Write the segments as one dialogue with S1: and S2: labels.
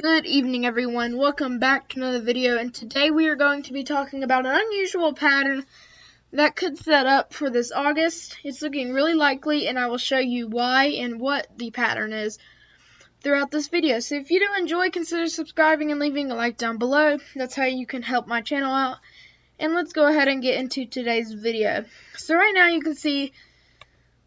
S1: Good evening, everyone. Welcome back to another video, and today we are going to be talking about an unusual pattern that could set up for this August. It's looking really likely, and I will show you why and what the pattern is throughout this video. So if you do enjoy, consider subscribing and leaving a like down below. That's how you can help my channel out. And let's go ahead and get into today's video. So right now you can see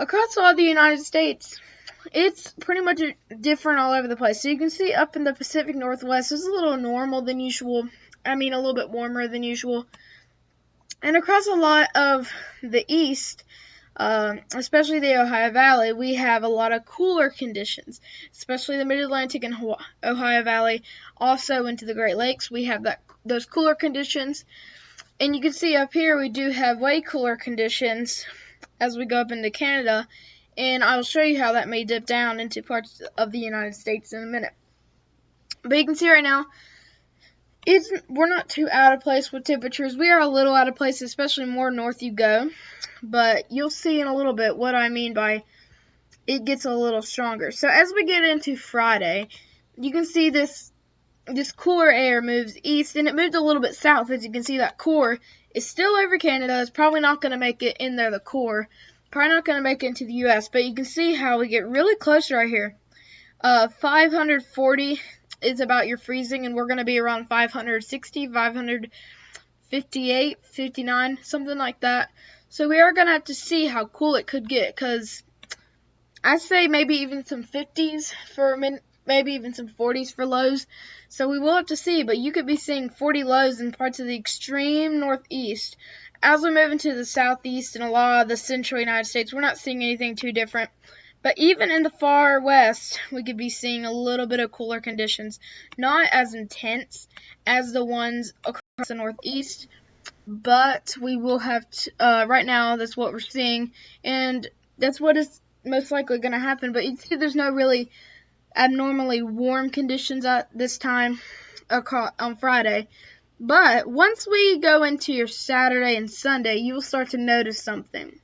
S1: across all the United States, it's pretty much different all over the place. So you can see up in the Pacific Northwest, it's a little normal than usual. A little bit warmer than usual. And across a lot of the east, especially the Ohio Valley, we have a lot of cooler conditions, especially the Mid-Atlantic and Ohio Valley. Also into the Great Lakes, we have those cooler conditions. And you can see up here, we do have way cooler conditions as we go up into Canada. And I'll show you how that may dip down into parts of the United States in a minute. But you can see right now, we're not too out of place with temperatures. We are a little out of place, especially more north you go. But you'll see in a little bit what I mean by it gets a little stronger. So as we get into Friday, you can see this cooler air moves east, and it moved a little bit south. As you can see, that core is still over Canada. It's probably not going to make it in there, the core. Probably not going to make it into the U.S., but you can see how we get really close right here. 540 is about your freezing, and we're going to be around 560, 558, 59, something like that. So we are going to have to see how cool it could get, because I say maybe even some 50s for maybe even some 40s for lows. So we will have to see, but you could be seeing 40 lows in parts of the extreme northeast. As we move into the southeast and a lot of the central United States, we're not seeing anything too different. But even in the far west, we could be seeing a little bit of cooler conditions. Not as intense as the ones across the northeast, but we will have right now, that's what we're seeing, and that's what is most likely going to happen. But you see there's no really abnormally warm conditions at this time on Friday. But once we go into your Saturday and Sunday, you will start to notice something.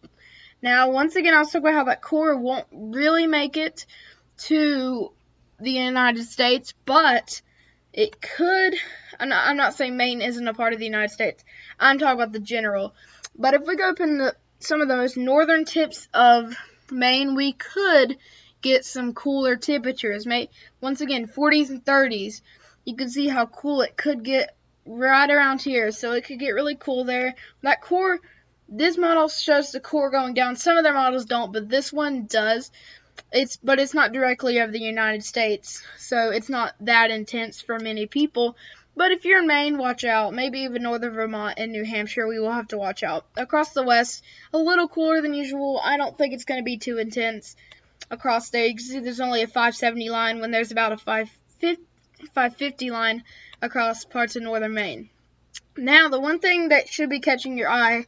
S1: Now, once again, I'll talk about how that core won't really make it to the United States, but it could. I'm not saying Maine isn't a part of the United States. I'm talking about the general. But if we go up in some of the most northern tips of Maine, we could get some cooler temperatures. Once again, 40s and 30s. You can see how cool it could get right around here, so it could get really cool there. That core, this model shows the core going down. Some of their models don't, but this one does. But it's not directly over the United States, so it's not that intense for many people. But if you're in Maine, watch out. Maybe even northern Vermont and New Hampshire, we will have to watch out. Across the west, a little cooler than usual. I don't think it's going to be too intense across there. You can see there's only a 570 line when there's about a 550 line across parts of northern Maine. Now, the one thing that should be catching your eye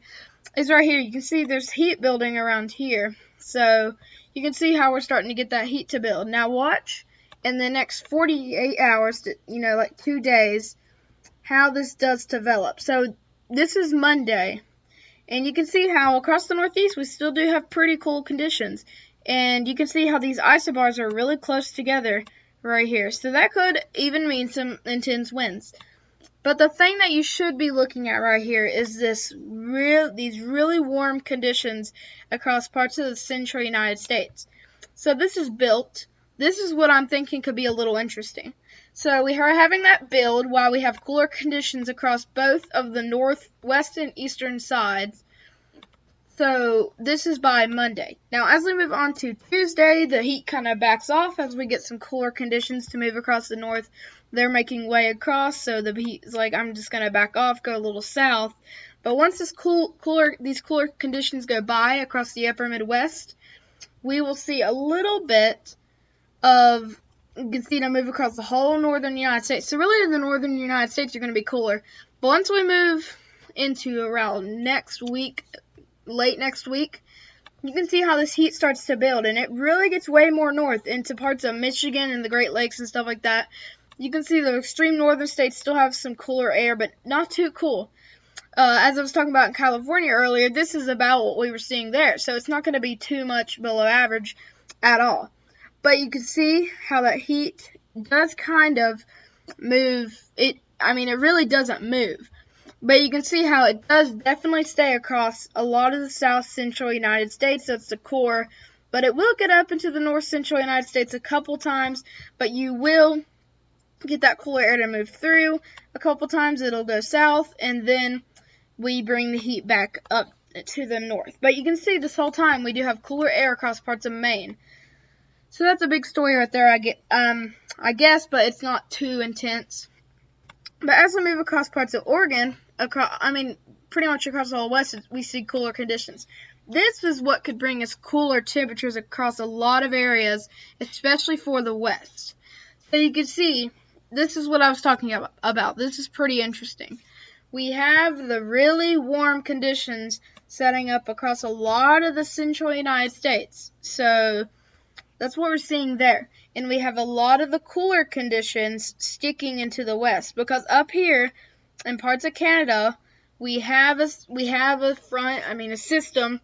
S1: is right here. You can see there's heat building around here. So you can see how we're starting to get that heat to build. Now watch in the next 48 hours, like 2 days, how this does develop. So this is Monday, and you can see how across the northeast we still do have pretty cool conditions. And you can see how these isobars are really close together right here. So that could even mean some intense winds. But the thing that you should be looking at right here is these really warm conditions across parts of the central United States. So this is built. This is what I'm thinking could be a little interesting. So we are having that build while we have cooler conditions across both of the northwest and eastern sides. So this is by Monday. Now, as we move on to Tuesday, the heat kind of backs off as we get some cooler conditions to move across the north. They're making way across, so the heat is like, I'm just going to back off, go a little south. But once these cooler conditions go by across the upper Midwest, we will see a little bit of, you can see them move across the whole northern United States. So really in the northern United States, you're going to be cooler. But once we move into around next week, late next week, you can see how this heat starts to build, and it really gets way more north into parts of Michigan and the Great Lakes and stuff like that. You can see the extreme northern states still have some cooler air, but not too cool. As I was talking about in California earlier, this is about what we were seeing there, so it's not going to be too much below average at all. But you can see how that heat does kind of move. It really doesn't move. But you can see how it does definitely stay across a lot of the south central United States. That's the core. But it will get up into the north central United States a couple times. But you will get that cooler air to move through a couple times. It'll go south, and then we bring the heat back up to the north. But you can see this whole time we do have cooler air across parts of Maine. So that's a big story right there, I guess, but it's not too intense. But as we move across parts of Oregon, pretty much across the whole west, we see cooler conditions. This is what could bring us cooler temperatures across a lot of areas, especially for the west. So you can see, this is what I was talking about. This is pretty interesting. We have the really warm conditions setting up across a lot of the central United States. So that's what we're seeing there. And we have a lot of the cooler conditions sticking into the west, because up here in parts of Canada, we have a system,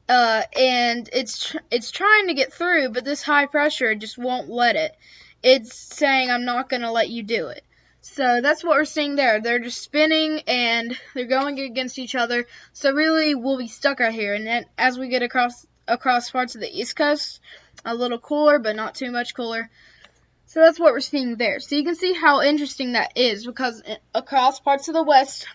S1: and it's trying to get through, but this high pressure just won't let it. It's saying, I'm not going to let you do it. So that's what we're seeing there. They're just spinning, and they're going against each other. So really, we'll be stuck right here. And then as we get across parts of the East Coast, a little cooler, but not too much cooler. So that's what we're seeing there. So you can see how interesting that is, because across parts of the west,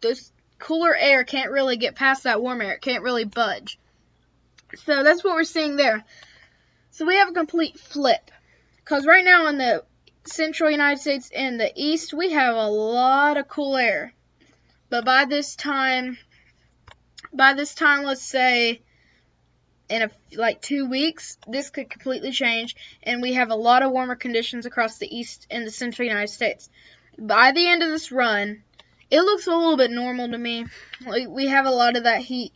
S1: this cooler air can't really get past that warm air. It can't really budge. So that's what we're seeing there. So we have a complete flip, because right now in the central United States and the east, we have a lot of cool air. But by this time, let's say in 2 weeks, this could completely change, and we have a lot of warmer conditions across the east and the central United States. By the end of this run, it looks a little bit normal to me. We have a lot of that heat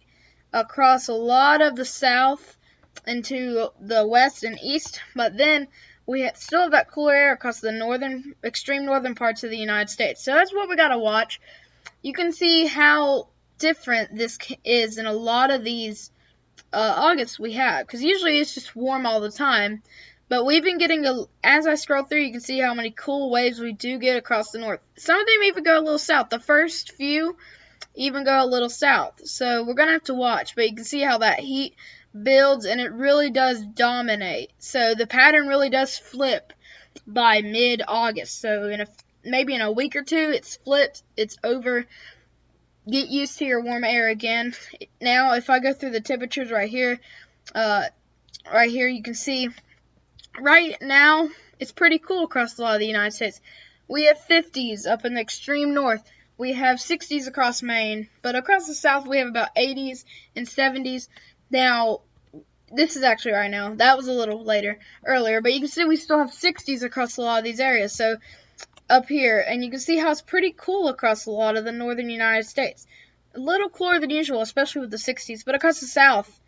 S1: across a lot of the south into the west and east, but then we still have that cooler air across the extreme northern parts of the United States. So that's what we got to watch. You can see how different this is in a lot of these Augusts we have, because usually it's just warm all the time, but we've been getting as I scroll through, you can see how many cool waves we do get across the north. Some of them even go a little south. The first few even go a little south, so we're gonna have to watch. But you can see how that heat builds, and it really does dominate. So the pattern really does flip by mid-August. So maybe in a week or two, it's flipped. It's over. Get used to your warm air again. Now, if I go through the temperatures right here, you can see right now it's pretty cool across a lot of the United States. We have 50s up in the extreme north. We have 60s across Maine, but across the south we have about 80s and 70s. Now, this is actually right now. That was a little earlier, but you can see we still have 60s across a lot of these areas. So up here, and you can see how it's pretty cool across a lot of the northern United States. A little cooler than usual, especially with the 60s, but across the south,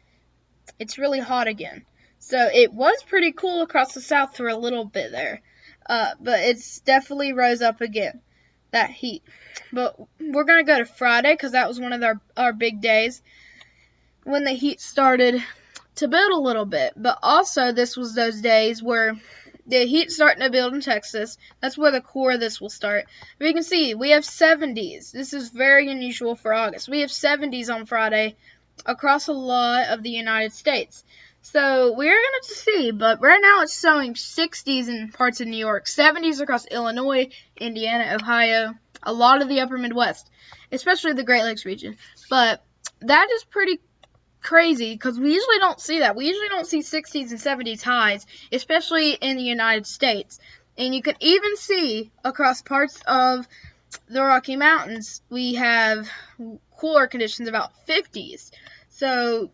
S1: it's really hot again. So it was pretty cool across the south for a little bit there, but it's definitely rose up again, that heat. But we're going to go to Friday, because that was one of our big days when the heat started to build a little bit. But also, this was those days where the heat's starting to build in Texas. That's where the core of this will start. But you can see, we have 70s. This is very unusual for August. We have 70s on Friday across a lot of the United States. So we're going to see, but right now it's showing 60s in parts of New York, 70s across Illinois, Indiana, Ohio, a lot of the upper Midwest, especially the Great Lakes region. But that is pretty crazy, because we usually don't see that. We usually don't see 60s and 70s highs, especially in the United States. And you can even see across parts of the Rocky Mountains, we have cooler conditions, about 50s. So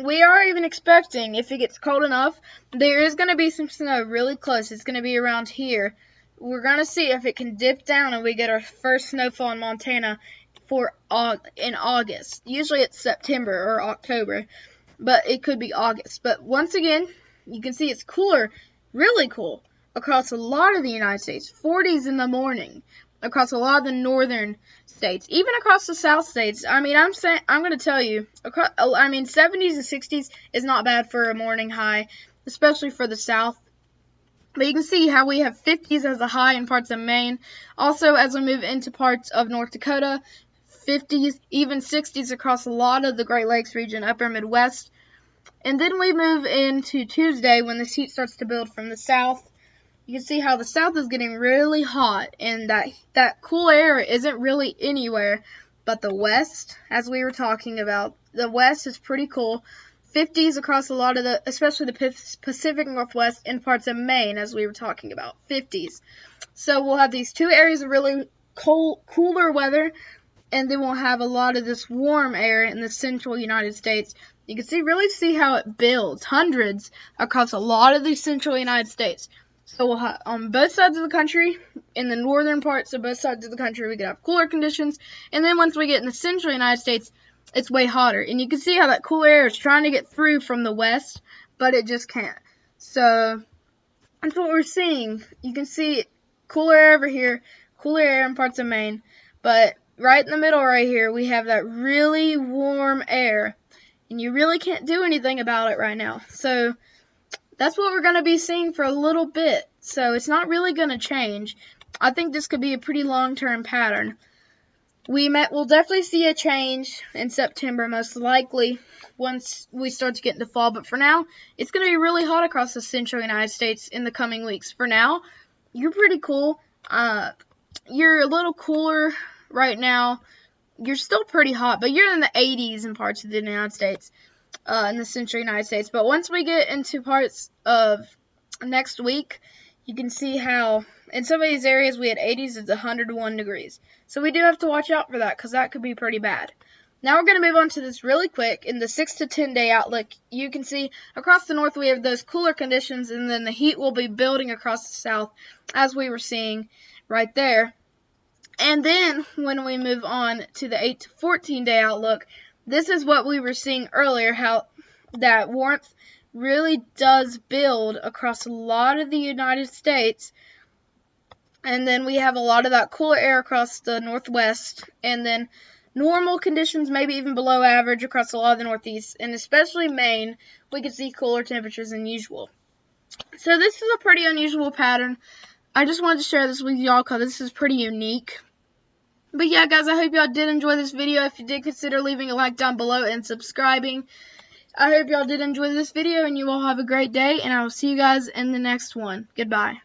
S1: we are even expecting, if it gets cold enough, there is going to be some snow really close. It's going to be around here. We're going to see if it can dip down and we get our first snowfall in Montana in August. Usually it's September or October, but it could be August. But once again, you can see it's cooler, really cool, across a lot of the United States. 40s in the morning across a lot of the northern states, even across the south states. I'm going to tell you, 70s and 60s is not bad for a morning high, especially for the south. But you can see how we have 50s as a high in parts of Maine. Also, as we move into parts of North Dakota, 50s, even 60s across a lot of the Great Lakes region, upper Midwest. And then we move into Tuesday when this heat starts to build from the south. You can see how the south is getting really hot, and that cool air isn't really anywhere but the west, as we were talking about. The west is pretty cool. 50s across a lot of especially the Pacific Northwest and parts of Maine, as we were talking about. 50s. So we'll have these two areas of really cooler weather, and then we'll have a lot of this warm air in the central United States. You can really see how it builds, hundreds across a lot of the central United States. So we'll have, on both sides of the country, in the northern parts of both sides of the country, we could have cooler conditions. And then once we get in the central United States, it's way hotter. And you can see how that cool air is trying to get through from the west, but it just can't. So that's what we're seeing. You can see cooler air over here, cooler air in parts of Maine. But right in the middle right here, we have that really warm air. And you really can't do anything about it right now. So that's what we're going to be seeing for a little bit. So it's not really going to change. I think this could be a pretty long-term pattern. We'll definitely see a change in September, most likely, once we start to get into fall. But for now, it's going to be really hot across the central United States in the coming weeks. For now, you're pretty cool. You're a little cooler right now. You're still pretty hot, but you're in the 80s in parts of the United States. In the central United States. But once we get into parts of next week, you can see how in some of these areas we had 80s, it's 101 degrees. So we do have to watch out for that because that could be pretty bad. Now we're going to move on to this really quick. In the 6 to 10 day outlook, you can see across the north we have those cooler conditions, and then the heat will be building across the south as we were seeing right there. And then when we move on to the 8 to 14 day outlook, this is what we were seeing earlier, how that warmth really does build across a lot of the United States. And then we have a lot of that cooler air across the northwest. And then normal conditions, maybe even below average across a lot of the northeast. And especially Maine, we can see cooler temperatures than usual. So this is a pretty unusual pattern. I just wanted to share this with y'all because this is pretty unique. But yeah, guys, I hope y'all did enjoy this video. If you did, consider leaving a like down below and subscribing. I hope y'all did enjoy this video, and you all have a great day, and I will see you guys in the next one. Goodbye.